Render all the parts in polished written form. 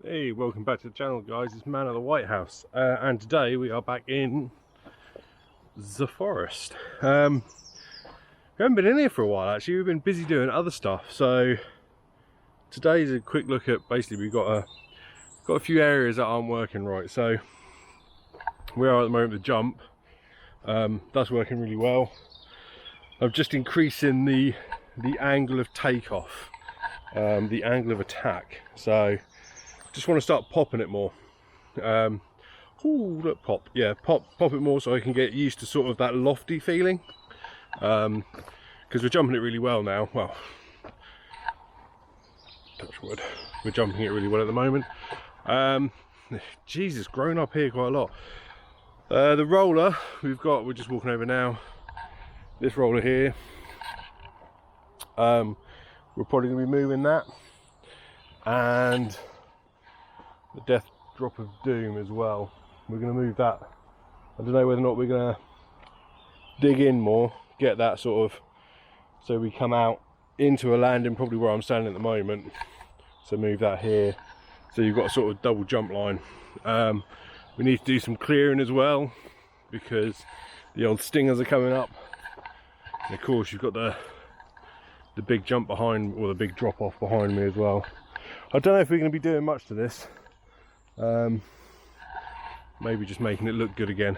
Hey, welcome back to the channel, guys. It's Man at the White House, and today we are back in the forest. We haven't been in here for a while, actually. We've been busy doing other stuff, so today's a quick look at, basically we've got a few areas that aren't working right. So we are at the moment with the jump. That's working really well. I'm just increasing the angle of takeoff, the angle of attack, so just want to start popping it more. Ooh, look, pop it more so I can get used to sort of that lofty feeling, because we're jumping it really well now. Well, touch wood, we're jumping it really well at the moment. Jesus, grown up here quite a lot. The roller we're just walking over now, this roller here, we're probably going to be moving that, and the death drop of doom as well. We're going to move that. I don't know whether or not we're going to dig in more, get that sort of, so we come out into a landing, probably where I'm standing at the moment. So move that here, so you've got a sort of double jump line. We need to do some clearing as well, because the old stingers are coming up, and of course you've got the big jump behind, or the big drop off behind me as well. I don't know if we're going to be doing much to this. Maybe just making it look good again,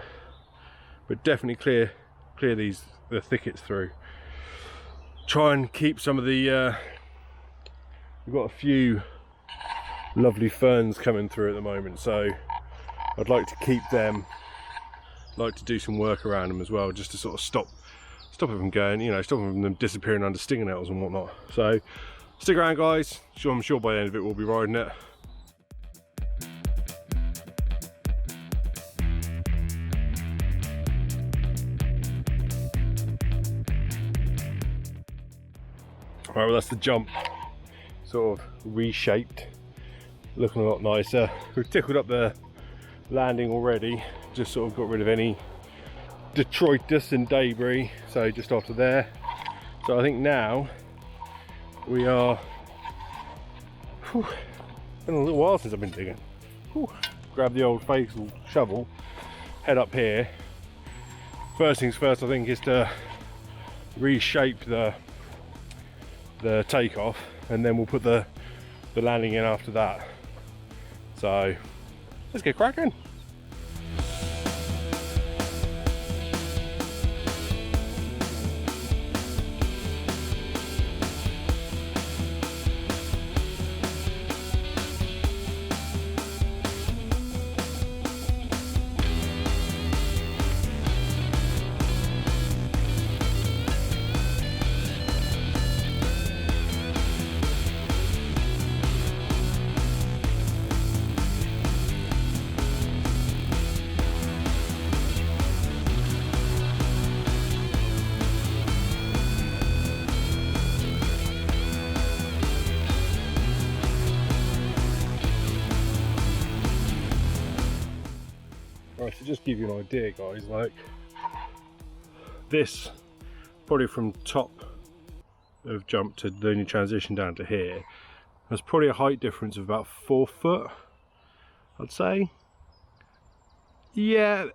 but definitely clear the thickets through. Try and keep some of the we've got a few lovely ferns coming through at the moment, so I'd like to keep them, like to do some work around them as well, just to sort of stop it from going, you know, stop them disappearing under stinger nettles and whatnot. So stick around, guys. I'm sure by the end of it we'll be riding it. Right, well, that's the jump, sort of reshaped, looking a lot nicer. We've tickled up the landing already, just sort of got rid of any detritus and debris, so just after there. So I think now we are, whew, been a little while since I've been digging. Whew, grab the old faithful shovel, head up here. First things first, I think, is to reshape the takeoff, and then we'll put the landing in after that. So let's get cracking. Right, so just give you an idea, guys, like this, probably from top of jump to then you transition down to here, there's probably a height difference of about 4 foot, I'd say. Yeah,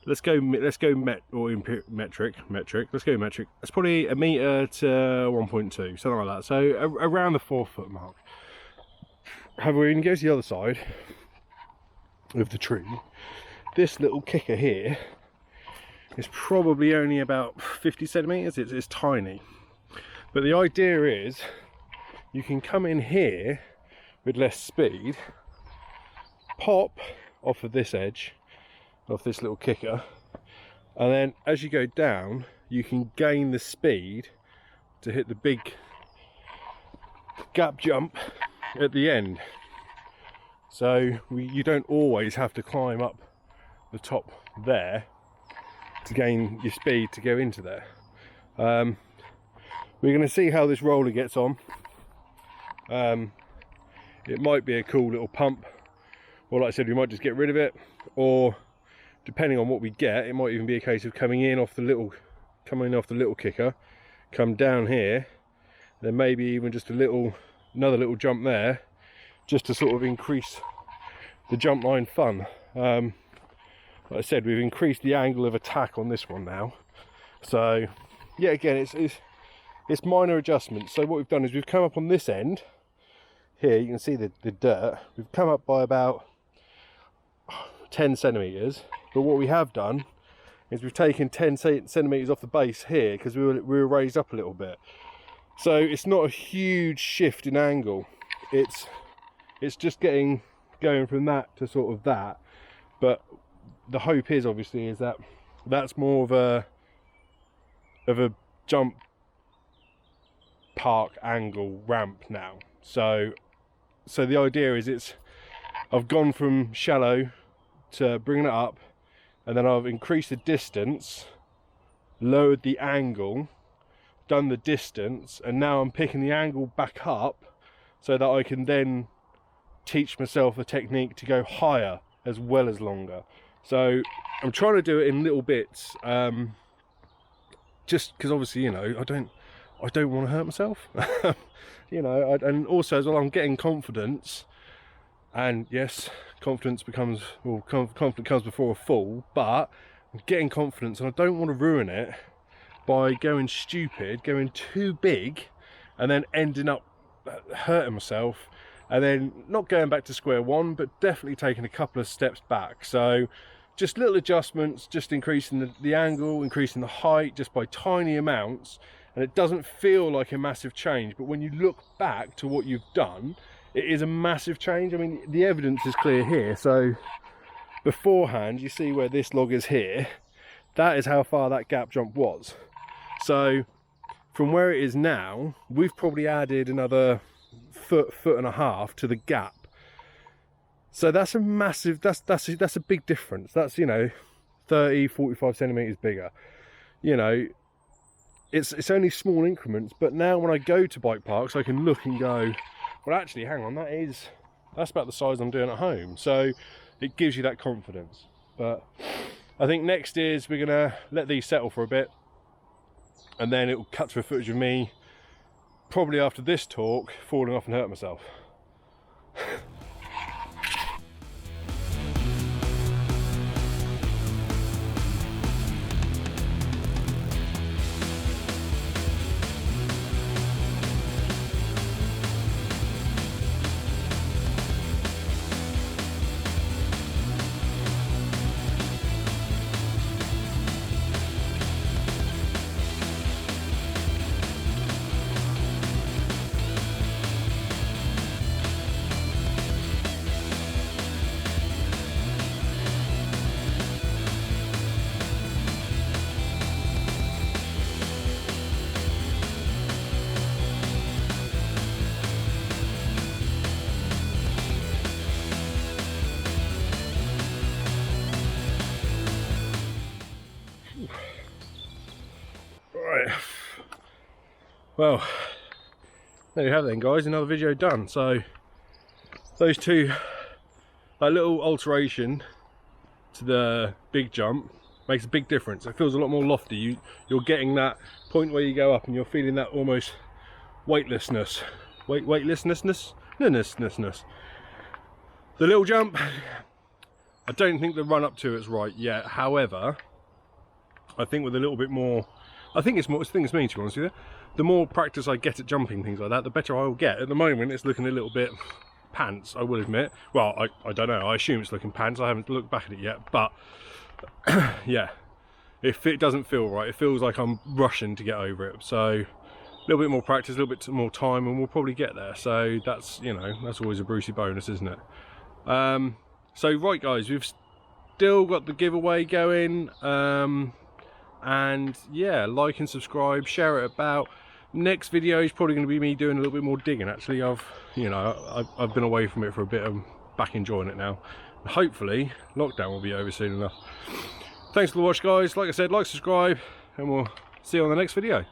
let's go metric. Let's go metric. That's probably 1 meter to 1.2, something like that. So around the 4 foot mark. However, when you go to the other side of the tree, this little kicker here is probably only about 50 centimeters. It's tiny, but the idea is you can come in here with less speed, pop off of this edge of this little kicker, and then as you go down you can gain the speed to hit the big gap jump at the end. So you don't always have to climb up the top there to gain your speed to go into there. We're going to see how this roller gets on. It might be a cool little pump, or like I said, we might just get rid of it, or depending on what we get, it might even be a case of coming off the little kicker, come down here, then maybe even just another little jump there, just to sort of increase the jump line fun. Like I said, we've increased the angle of attack on this one now. So yeah, again, it's minor adjustments. So what we've done is we've come up on this end here, you can see the dirt. We've come up by about 10 centimeters, but what we have done is we've taken 10 centimeters off the base here because we were raised up a little bit. So it's not a huge shift in angle. It's just going from that to sort of that. But the hope is obviously is that that's more of a jump park angle ramp now. So the idea is I've gone from shallow to bringing it up, and then I've increased the distance, lowered the angle, done the distance, and now I'm picking the angle back up so that I can then teach myself a technique to go higher as well as longer. So I'm trying to do it in little bits, just because obviously, you know, I don't want to hurt myself. You know, and also as well, I'm getting confidence, and yes, confidence comes before a fall, but I'm getting confidence and I don't want to ruin it by going stupid, going too big, and then ending up hurting myself, and then not going back to square one, but definitely taking a couple of steps back. So just little adjustments, just increasing the angle, increasing the height just by tiny amounts, and it doesn't feel like a massive change, but when you look back to what you've done, it is a massive change. I mean, the evidence is clear here. So beforehand, you see where this log is here, that is how far that gap jump was. So from where it is now, we've probably added another foot and a half to the gap. So that's a massive, that's a big difference. That's, you know, 30-45 centimeters bigger. You know, it's only small increments, but now when I go to bike parks, I can look and go, well, actually, hang on, that's about the size I'm doing at home. So it gives you that confidence. But I think next is we're gonna let these settle for a bit, and then it will cut to a footage of me, probably after this talk, falling off and hurt myself. Well, there you have it then, guys, another video done. So those two, that little alteration to the big jump makes a big difference. It feels a lot more lofty. You're getting that point where you go up and you're feeling that almost weightlessness. Weightlessness. The little jump, I don't think the run up to it's right yet. However, I think with a little bit more, I think it's me, to be honest with you. The more practice I get at jumping things like that, the better I will get. At the moment, it's looking a little bit pants, I will admit. Well, I don't know. I assume it's looking pants. I haven't looked back at it yet. But, yeah, if it doesn't feel right, it feels like I'm rushing to get over it. So, a little bit more practice, a little bit more time, and we'll probably get there. So, that's, you know, that's always a Brucey bonus, isn't it? So, right, guys, we've still got the giveaway going. And, yeah, like and subscribe, share it about. Next video is probably going to be me doing a little bit more digging. Actually, I've been away from it for a bit. I'm back enjoying it now. Hopefully lockdown will be over soon enough. Thanks for the watch, guys. Like I said, like, subscribe, and we'll see you on the next video.